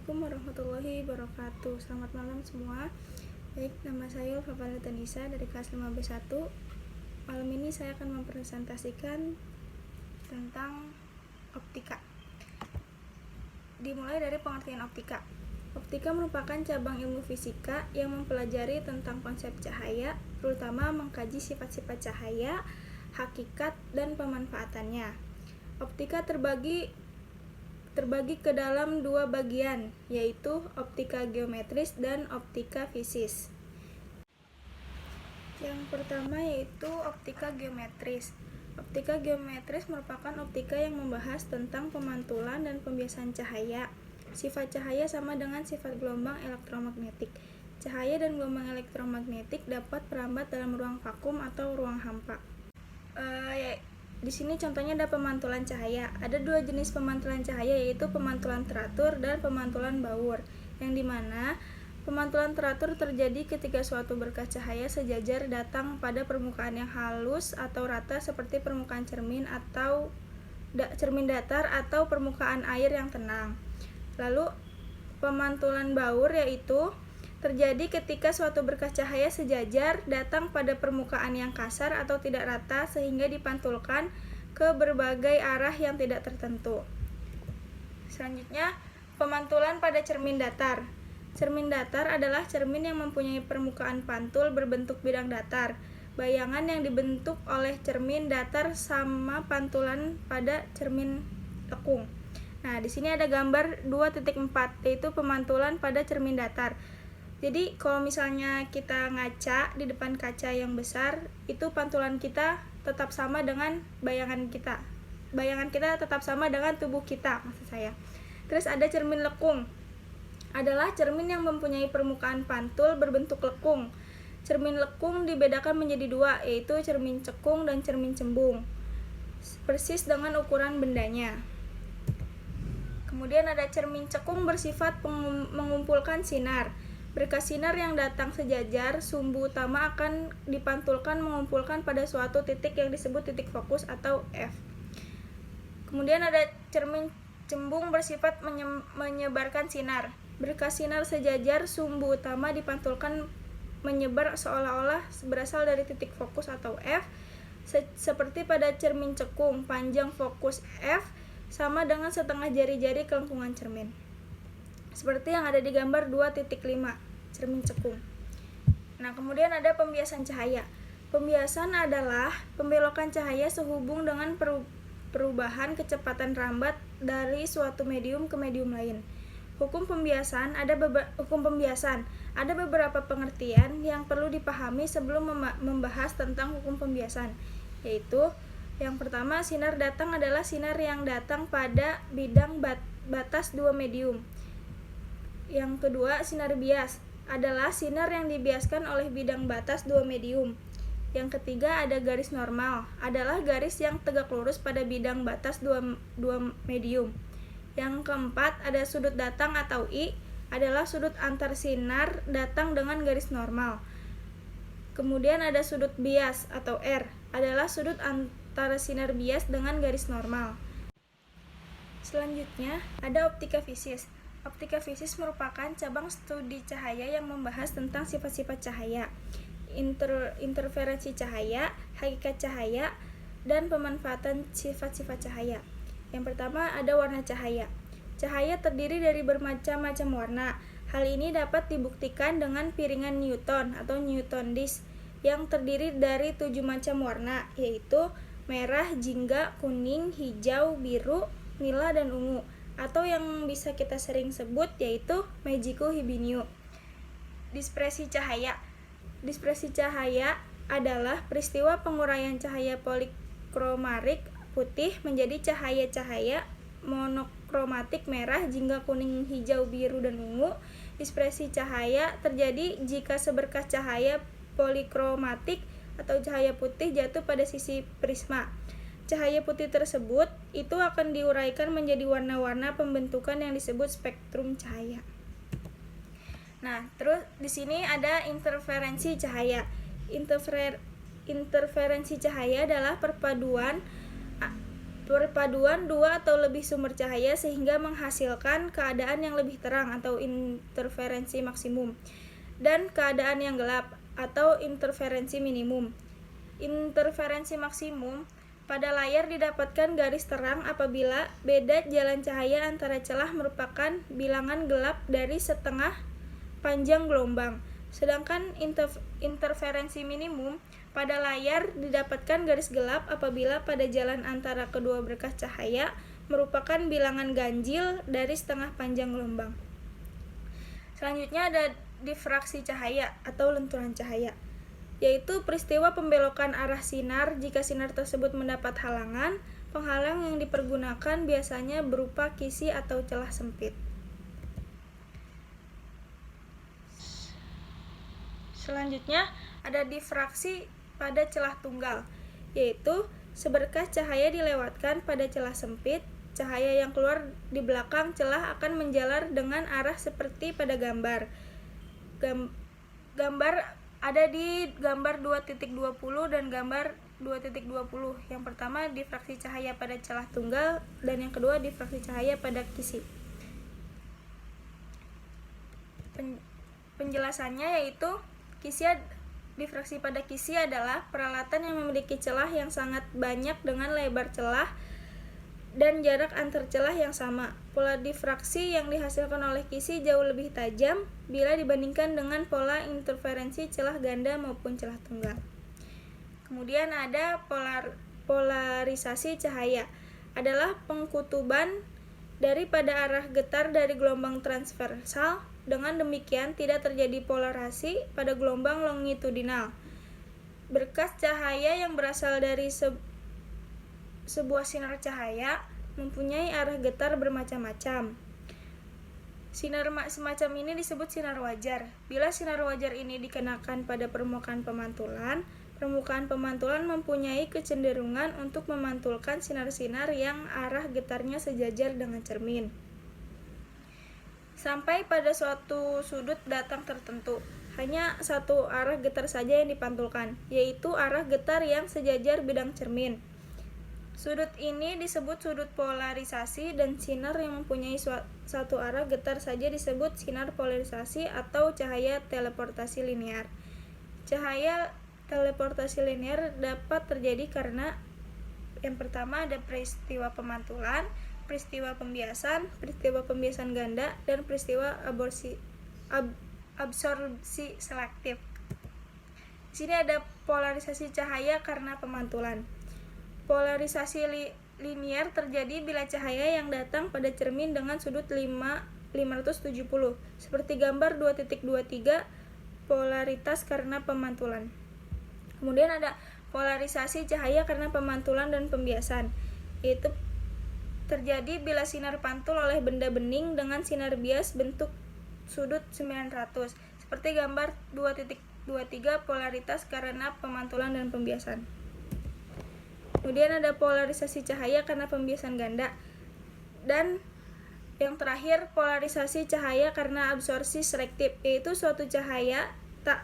Assalamualaikum warahmatullahi wabarakatuh. Selamat malam semua. Baik, nama saya Ulfa Tanisa dari kelas 5B1. Malam ini saya akan mempresentasikan tentang optika. Dimulai dari pengertian optika. Optika merupakan cabang ilmu fisika yang mempelajari tentang konsep cahaya, terutama mengkaji sifat-sifat cahaya, hakikat, dan pemanfaatannya. Optika terbagi ke dalam dua bagian, yaitu optika geometris dan optika fisis. Yang pertama yaitu optika geometris. Optika geometris merupakan optika yang membahas tentang pemantulan dan pembiasan cahaya. Sifat cahaya sama dengan sifat gelombang elektromagnetik. Cahaya dan gelombang elektromagnetik dapat merambat dalam ruang vakum atau ruang hampa. Di sini contohnya ada pemantulan cahaya. Ada dua jenis pemantulan cahaya, yaitu pemantulan teratur dan pemantulan Baur, yang dimana pemantulan teratur terjadi ketika suatu berkas cahaya sejajar datang pada permukaan yang halus atau rata seperti permukaan cermin atau cermin datar atau permukaan air yang tenang. Lalu pemantulan Baur yaitu terjadi ketika suatu berkas cahaya sejajar datang pada permukaan yang kasar atau tidak rata sehingga dipantulkan ke berbagai arah yang tidak tertentu. Selanjutnya, pemantulan pada cermin datar. Cermin datar adalah cermin yang mempunyai permukaan pantul berbentuk bidang datar. Bayangan yang dibentuk oleh cermin datar sama pantulan pada cermin lekung. Nah, di sini ada gambar 2.4, yaitu pemantulan pada cermin datar. Jadi kalau misalnya kita ngaca di depan kaca yang besar, itu pantulan kita tetap sama dengan bayangan kita. Bayangan kita tetap sama dengan tubuh kita, maksud saya. Terus ada cermin lekung. Adalah cermin yang mempunyai permukaan pantul berbentuk lekung. Cermin lekung dibedakan menjadi dua, yaitu cermin cekung dan cermin cembung. Persis dengan ukuran bendanya. Kemudian ada cermin cekung bersifat mengumpulkan sinar. Berkas sinar yang datang sejajar, sumbu utama akan dipantulkan mengumpulkan pada suatu titik yang disebut titik fokus atau F. Kemudian ada cermin cembung bersifat menyebarkan sinar. Berkas sinar sejajar, sumbu utama dipantulkan menyebar seolah-olah berasal dari titik fokus atau F, seperti pada cermin cekung, panjang fokus F sama dengan setengah jari-jari kelengkungan cermin. Seperti yang ada di gambar 2.5, cermin cekung. Nah, kemudian ada pembiasan cahaya. Pembiasan adalah pembelokan cahaya sehubung dengan perubahan kecepatan rambat dari suatu medium ke medium lain. Hukum pembiasan ada beberapa pengertian yang perlu dipahami sebelum membahas tentang hukum pembiasan, yaitu yang pertama, sinar datang adalah sinar yang datang pada bidang batas dua medium. Yang kedua, sinar bias adalah sinar yang dibiaskan oleh bidang batas dua medium. Yang ketiga, ada garis normal, adalah garis yang tegak lurus pada bidang batas dua medium. Yang keempat, ada sudut datang atau I, adalah sudut antar sinar datang dengan garis normal. Kemudian ada sudut bias atau R, adalah sudut antara sinar bias dengan garis normal. Selanjutnya, ada optika fisis. Optika fisis merupakan cabang studi cahaya yang membahas tentang sifat-sifat cahaya, interferensi cahaya, hakikat cahaya, dan pemanfaatan sifat-sifat cahaya. Yang pertama ada warna cahaya. Cahaya terdiri dari bermacam-macam warna. Hal ini dapat dibuktikan dengan piringan Newton atau Newton disk yang terdiri dari 7 macam warna, yaitu merah, jingga, kuning, hijau, biru, nila, dan ungu, atau yang bisa kita sering sebut yaitu Magico Hibiniu. Dispersi cahaya. Dispersi cahaya adalah peristiwa penguraian cahaya polikromatik putih menjadi cahaya-cahaya monokromatik merah, jingga, kuning, hijau, biru, dan ungu. Dispersi cahaya terjadi jika seberkas cahaya polikromatik atau cahaya putih jatuh pada sisi prisma. Cahaya putih tersebut itu akan diuraikan menjadi warna-warna pembentukan yang disebut spektrum cahaya. Nah, terus di sini ada interferensi cahaya. Interferensi cahaya adalah perpaduan perpaduan dua atau lebih sumber cahaya sehingga menghasilkan keadaan yang lebih terang atau interferensi maksimum, dan keadaan yang gelap atau interferensi minimum. Interferensi maksimum pada layar didapatkan garis terang apabila beda jalan cahaya antara celah merupakan bilangan gelap dari setengah panjang gelombang. Sedangkan interferensi minimum pada layar didapatkan garis gelap apabila pada jalan antara kedua berkas cahaya merupakan bilangan ganjil dari setengah panjang gelombang. Selanjutnya ada difraksi cahaya atau lenturan cahaya, yaitu peristiwa pembelokan arah sinar jika sinar tersebut mendapat halangan. Penghalang yang dipergunakan biasanya berupa kisi atau celah sempit. Selanjutnya ada difraksi pada celah tunggal, yaitu seberkas cahaya dilewatkan pada celah sempit. Cahaya yang keluar di belakang celah akan menjalar dengan arah seperti pada gambar. Gambar ada di gambar 2.20 dan gambar 2.20. Yang pertama difraksi cahaya pada celah tunggal dan yang kedua difraksi cahaya pada kisi. Penjelasannya yaitu difraksi pada kisi adalah peralatan yang memiliki celah yang sangat banyak dengan lebar celah dan jarak antar celah yang sama. Pola difraksi yang dihasilkan oleh kisi jauh lebih tajam bila dibandingkan dengan pola interferensi celah ganda maupun celah tunggal. Kemudian ada polarisasi cahaya, adalah pengkutuban daripada arah getar dari gelombang transversal. Dengan demikian tidak terjadi polarasi pada gelombang longitudinal. Berkas cahaya yang berasal dari sebuah sinar cahaya mempunyai arah getar bermacam-macam. Sinar semacam ini disebut sinar wajar. Bila sinar wajar ini dikenakan pada permukaan pemantulan mempunyai kecenderungan untuk memantulkan sinar-sinar yang arah getarnya sejajar dengan cermin sampai pada suatu sudut datang tertentu. Hanya satu arah getar saja yang dipantulkan, yaitu arah getar yang sejajar bidang cermin. Sudut ini disebut sudut polarisasi, dan sinar yang mempunyai satu arah getar saja disebut sinar polarisasi atau cahaya teleportasi linear. Cahaya teleportasi linear dapat terjadi karena yang pertama ada peristiwa pemantulan, peristiwa pembiasan ganda, dan peristiwa absorpsi selektif. Di sini ada polarisasi cahaya karena pemantulan. Polarisasi linear terjadi bila cahaya yang datang pada cermin dengan sudut 570, seperti gambar 2.23, polaritas karena pemantulan. Kemudian ada polarisasi cahaya karena pemantulan dan pembiasan, yaitu terjadi bila sinar pantul oleh benda bening dengan sinar bias bentuk sudut 900, seperti gambar 2.23, polaritas karena pemantulan dan pembiasan. Kemudian ada polarisasi cahaya karena pembiasan ganda, dan yang terakhir polarisasi cahaya karena absorpsi selektif, yaitu suatu cahaya tak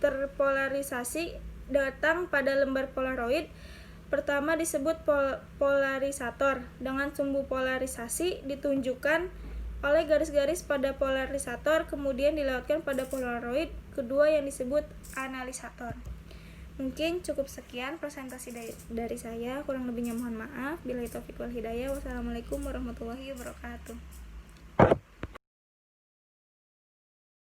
terpolarisasi datang pada lembar polaroid. Pertama disebut polarisator, dengan sumbu polarisasi ditunjukkan oleh garis-garis pada polarisator, kemudian dilewatkan pada polaroid. Kedua yang disebut analisator. Mungkin cukup sekian presentasi dari saya, kurang lebihnya mohon maaf. Billahi taufiq wal hidayah. Wassalamualaikum warahmatullahi wabarakatuh.